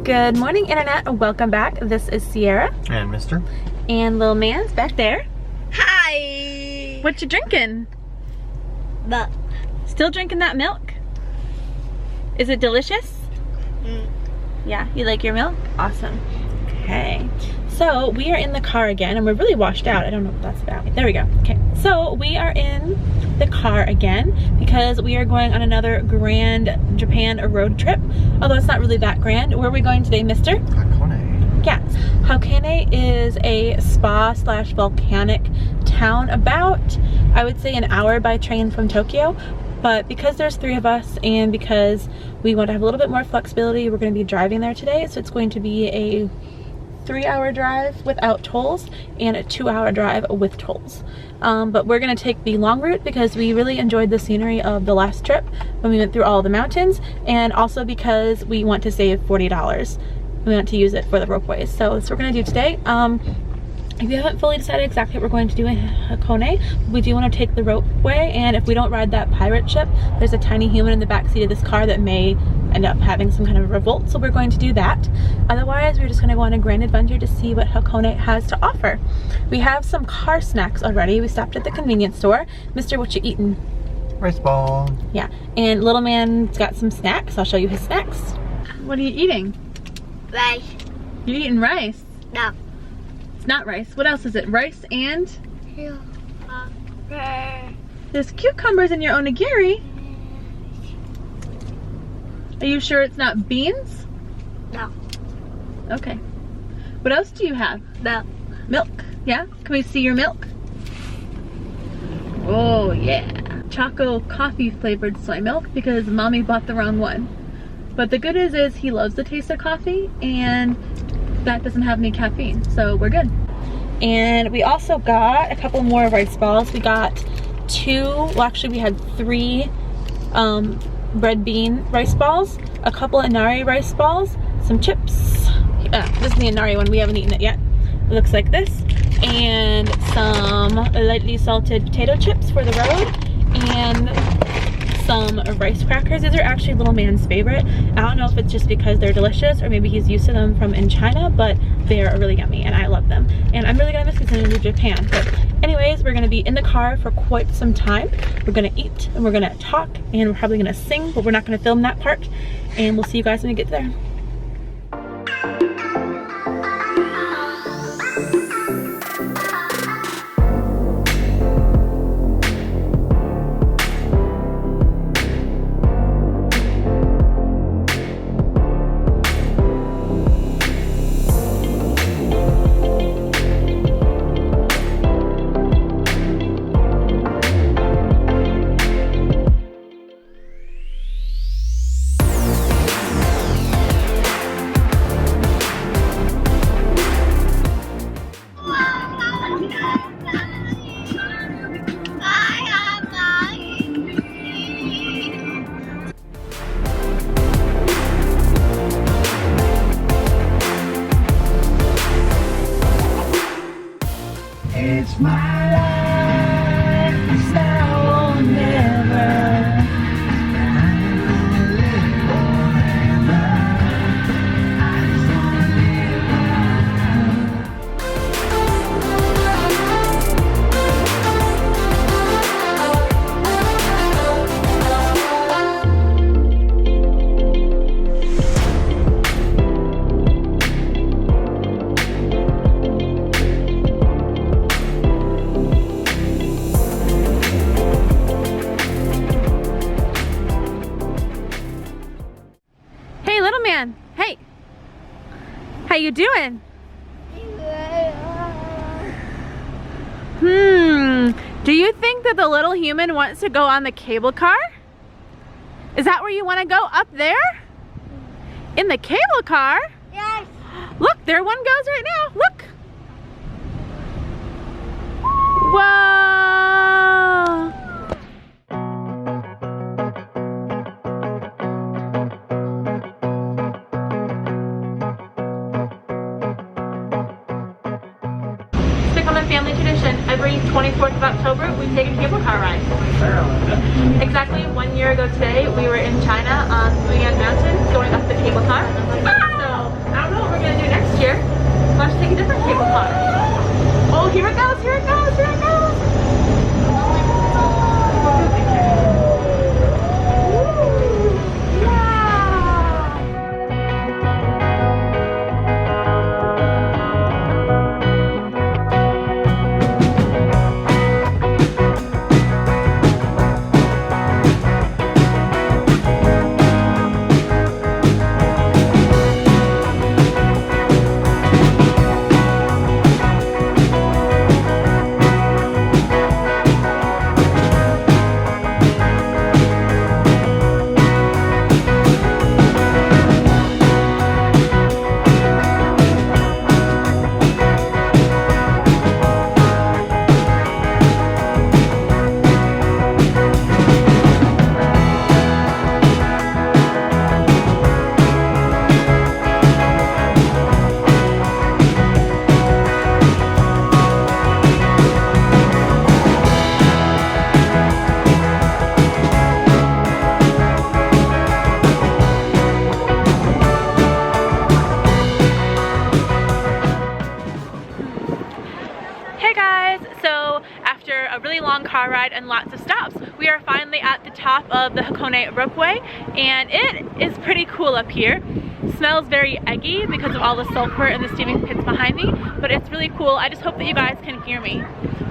Good morning, internet. Welcome back. This is Sierra. And Mr. And little man's back there. Hi! What you drinking? Milk. Still drinking that milk? Is it delicious? Yeah, you like your milk? Awesome. Okay. So we are in the car again and we're really washed out. I don't know what that's about. There we go. Okay. So we are in the car again because we are going on another grand Japan road trip. Although it's not really that grand. Where are we going today, mister? Hakone. Yes. Hakone is a spa slash volcanic town about, I would say, an hour by train from Tokyo. But because there's 3 of us and because we want to have a little bit more flexibility, we're going to be driving there today. So it's going to be a 3-hour drive without tolls and a 2-hour drive with tolls. But we're going to take the long route because we really enjoyed the scenery of the last trip when we went through all the mountains, and also because we want to save $40. We want to use it for the ropeways. So that's what we're going to do today. We haven't fully decided exactly what we're going to do in Hakone. We do want to take the ropeway, and if we don't ride that pirate ship, there's a tiny human in the back seat of this car that may end up having some kind of revolt, so we're going to do that. Otherwise, we're just going to go on a grand adventure to see what Hakone has to offer. We have some car snacks already. We stopped at the convenience store. Mister, what you eating? Rice ball. Yeah, and little man's got some snacks. I'll show you his snacks. What are you eating? Rice. You're eating rice? No. Not rice. What else is it? Rice and? There's cucumbers in your onigiri. Are you sure it's not beans? No. Okay. What else do you have? Milk. Milk. Yeah? Can we see your milk? Oh yeah. Choco coffee flavored soy milk because mommy bought the wrong one. But the good news is he loves the taste of coffee and that doesn't have any caffeine, so we're good. And we also got a couple more rice balls. We got 2, well actually we had 3 red bean rice balls, a couple inari rice balls, some chips. This is the inari one, we haven't eaten it yet. It looks like this. And some lightly salted potato chips for the road, and some rice crackers. These are actually little man's favorite. I don't know if it's just because they're delicious or maybe he's used to them from in China, but they're really yummy and I love them. And I'm really gonna miss these when I leave Japan. But anyways, we're gonna be in the car for quite some time. We're gonna eat and we're gonna talk and we're probably gonna sing, but we're not gonna film that part. And we'll see you guys when we get there. It's my life, it's now or never. Hey, how you doing? Do you think that the little human wants to go on the cable car? Is that where you want to go, up there? In the cable car? Yes. Look, there one goes right now, look. Whoa. Family tradition. Every 24th of October, we take a cable car ride. Exactly 1 year ago today, we were in China on Fujian Mountain going up the cable car. So here. Let's take a different cable car. Oh, here it goes, here it goes, here it goes. Car ride and lots of stops, we are finally at the top of the Hakone Ropeway, and it is pretty cool up here. Smells very eggy because of all the sulfur and the steaming pits behind me, but it's really cool. I just hope that you guys can hear me.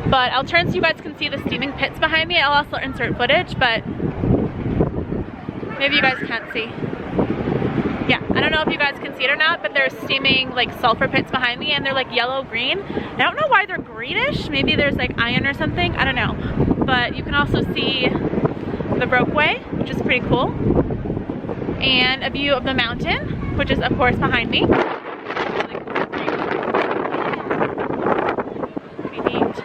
But I'll turn so you guys can see the steaming pits behind me. I'll also insert footage, but maybe you guys can't see. Yeah, I don't know if you guys can see it or not, but there's steaming like sulfur pits behind me, and they're like yellow green. I don't know why they're greenish. Maybe there's like iron or something. I don't know. But you can also see the Ropeway, which is pretty cool, and a view of the mountain, which is of course behind me. Pretty neat.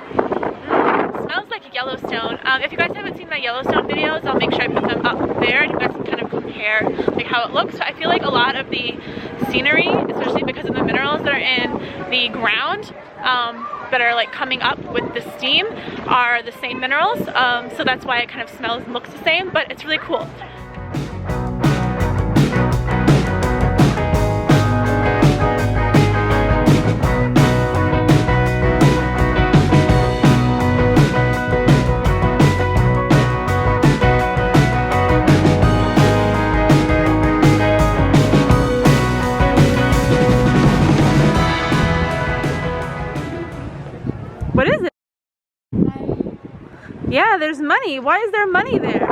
Smells like Yellowstone. If you guys haven't seen my Yellowstone videos, I'll make sure I put them up there, and you guys can kind of compare like how it looks. So I feel like a lot of the scenery, especially because of the minerals that are in the ground, that are like coming up with the steam, are the same minerals. So that's why it kind of smells and looks the same, but it's really cool. What is it? Yeah, there's money. Why is there money there?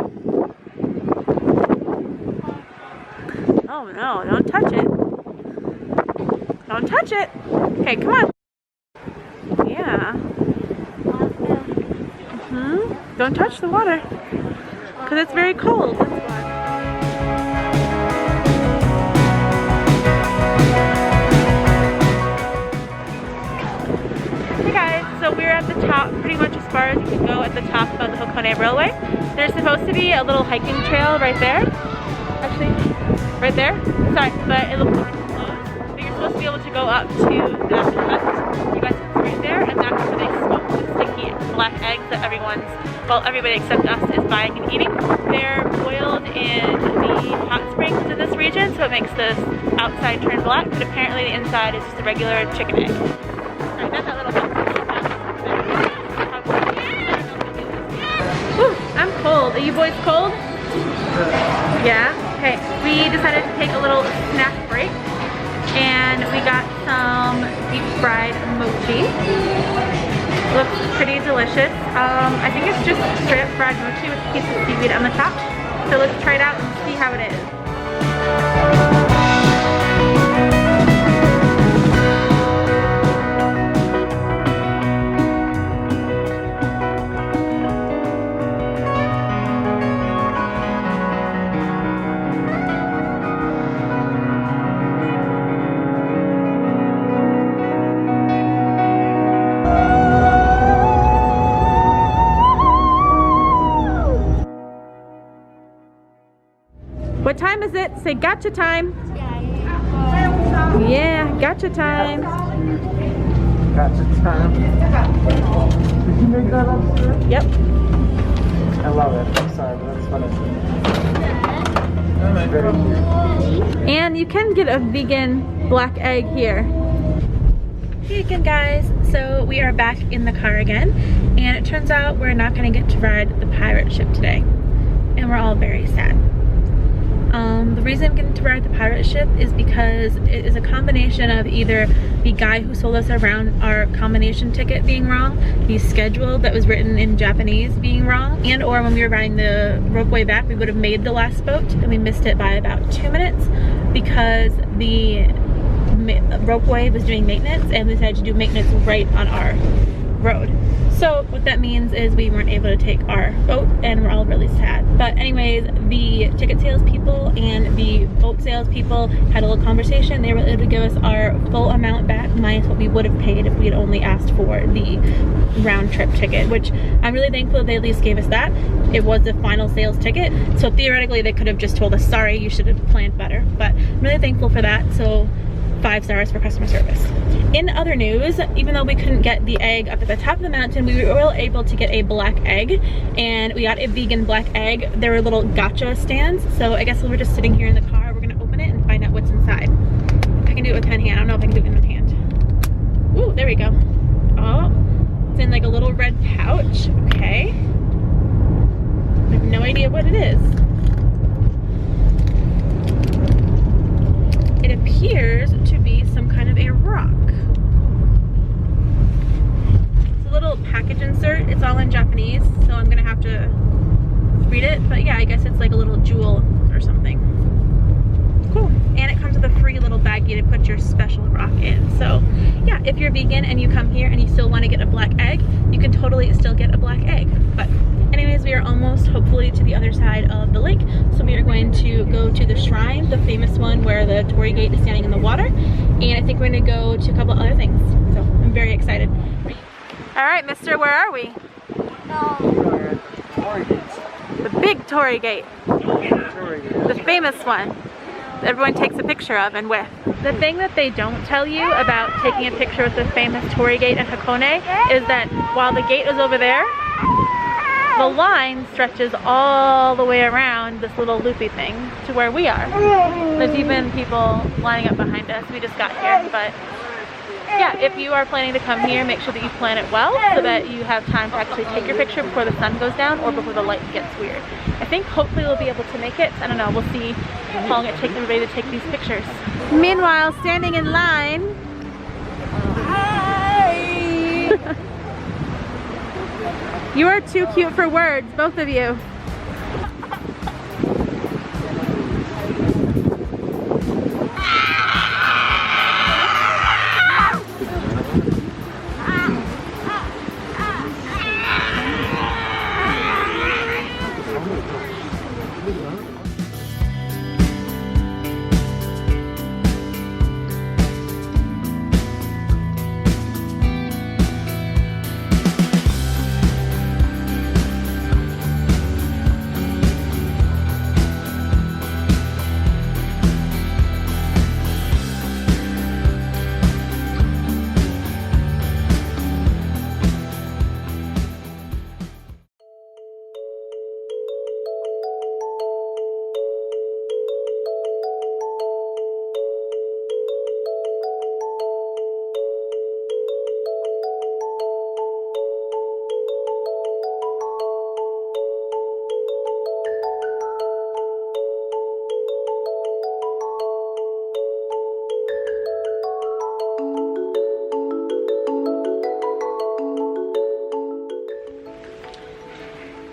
Oh no, don't touch it. Don't touch it. Okay, come on. Yeah. Don't touch the water, because it's very cold. That's why. So we're at the top, pretty much as far as you can go at the top of the Hakone Railway. There's supposed to be a little hiking trail right there. Actually, right there. Sorry, but it looks like it's closed. But you're supposed to be able to go up to that hut. You guys can see right there, and that's where they smoke the sticky black eggs that everybody except us is buying and eating. They're boiled in the hot springs in this region, so it makes the outside turn black, but apparently the inside is just a regular chicken egg. Sorry, not that little box. I'm cold. Are you boys cold? Yeah? Okay. We decided to take a little snack break, and we got some deep fried mochi. Looks pretty delicious. I think it's just straight up fried mochi with a piece of seaweed on the top. So let's try it out and see how it is. What time is it? Say gotcha time. Yeah, gotcha time. Gotcha time. Did you make that up, sir? Yep. I love it. I'm sorry, but that's funny. Very cute. And you can get a vegan black egg here. Hey again guys, so we are back in the car again, and it turns out we're not going to get to ride the pirate ship today, and we're all very sad. The reason I'm getting to ride the pirate ship is because it is a combination of either the guy who sold us around our combination ticket being wrong, the schedule that was written in Japanese being wrong, and or when we were riding the Ropeway back we would have made the last boat and we missed it by about 2 minutes because the Ropeway was doing maintenance and we decided to do maintenance right on our road. So what that means is we weren't able to take our boat and we're all really sad. But anyways, the ticket sales people and the boat sales people had a little conversation. They were able to give us our full amount back minus what we would have paid if we had only asked for the round trip ticket, which I'm really thankful they at least gave us that. It was the final sales ticket, so theoretically they could have just told us, sorry, you should have planned better. But I'm really thankful for that. So 5 stars for customer service. In other news, even though we couldn't get the egg up at the top of the mountain, we were able to get a black egg, and we got a vegan black egg. There were little gotcha stands, so I guess we were just sitting here in the car. We're gonna open it and find out what's inside. I can do it with one hand. I don't know if I can do it in one hand. Ooh, there we go. Oh, it's in like a little red pouch. Okay. I have no idea what it is. It appears to be some kind of a rock. It's a little package insert. It's all in Japanese, so I'm gonna have to read it. But yeah, I guess it's like a little jewel or something. Cool. And it comes with a free little baggie to put your special rock in. So yeah, if you're vegan and you come here and you still want to get a black egg, you can totally still get a black egg. But anyways, we are almost hopefully to the other side of the lake, so we are going to go to the shrine, the famous one where the torii gate is standing in the water, and I think we're going to go to a couple other things, so I'm very excited. Alright mister, where are we? The big torii gate, the famous one that everyone takes a picture of and with. The thing that they don't tell you about taking a picture with the famous torii gate in Hakone is that while the gate is over there, the line stretches all the way around this little loopy thing to where we are. There's even people lining up behind us. We just got here, but yeah, if you are planning to come here, make sure that you plan it well so that you have time to actually take your picture before the sun goes down or before the light gets weird. I think hopefully we'll be able to make it. I don't know, we'll see how long it takes everybody to take these pictures. Meanwhile, standing in line. Hi! You are too cute for words, both of you.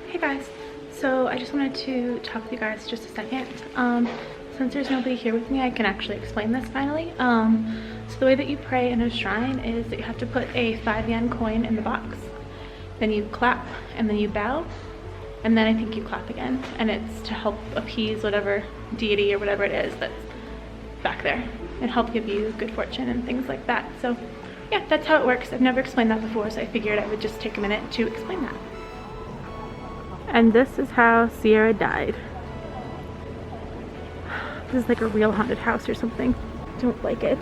Hey guys, so I just wanted to talk with you guys just a second. Since there's nobody here with me, I can actually explain this finally. So the way that you pray in a shrine is that you have to put a 5 yen coin in the box. Then you clap and then you bow. And then I think you clap again. And it's to help appease whatever deity or whatever it is that's back there. And help give you good fortune and things like that. So yeah, that's how it works. I've never explained that before, so I figured I would just take a minute to explain that. And this is how Sierra died. This is like a real haunted house or something. Don't like it.